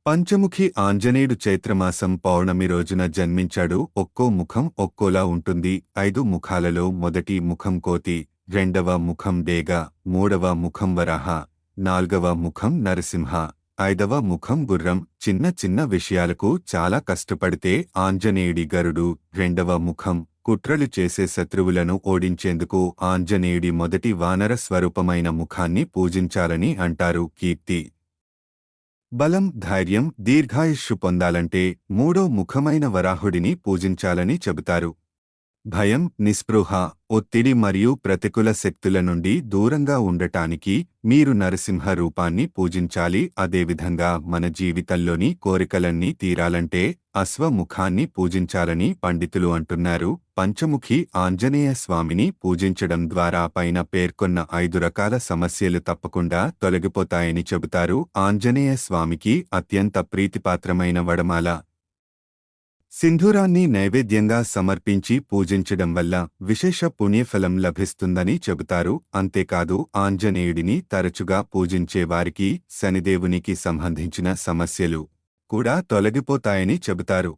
పంచముఖి ఆంజనేయుడు చైత్రమాసం పౌర్ణమి రోజున జన్మించాడు. ఒక్కో ముఖం ఒక్కోలా ఉంటుంది. 5 ముఖాలలో మొదటి ముఖం కోతి, రెండవ ముఖం డేగ, మూడవ ముఖం వరాహ, నాల్గవ ముఖం నరసింహ, 5వ ముఖం గుర్రం. చిన్న చిన్న విషయాలకు చాలా కష్టపడితే ఆంజనేయుడి గరుడు. రెండవ ముఖం కుట్రలు చేసే శత్రువులను ఓడించేందుకు ఆంజనేయుడి మొదటి వానర స్వరూపమైన ముఖాన్ని పూజించాలని అంటారు. కీర్తి, బలం, ధైర్యం, దీర్ఘాయుష్షు పొందాలంటే మూడో ముఖమైన వరాహుడిని పూజించాలని చెబుతారు. భయం, నిస్పృహ, ఒత్తిడి మరియు ప్రతికూల శక్తుల నుండి దూరంగా ఉండటానికి మీరు నరసింహ రూపాన్ని పూజించాలి. అదేవిధంగా మన జీవితంలోని కోరికలన్నీ తీరాలంటే అశ్వముఖాన్ని పూజించాలని పండితులు అంటున్నారు. పంచముఖి ఆంజనేయ స్వామిని పూజించడం ద్వారా పైన పేర్కొన్న 5 రకాల సమస్యలు తప్పకుండా తొలగిపోతాయని చెబుతారు. ఆంజనేయ స్వామికి అత్యంత ప్రీతిపాత్రమైన వడమాల సింధూరాన్ని నైవేద్యంగా సమర్పించి పూజించడం వల్ల విశేష పుణ్యఫలం లభిస్తుందని చెబుతారు. అంతేకాదు ఆంజనేయుడిని తరచుగా పూజించే వారికి శనిదేవునికి సంబంధించిన సమస్యలు కూడా తొలగిపోతాయని చెబుతారు.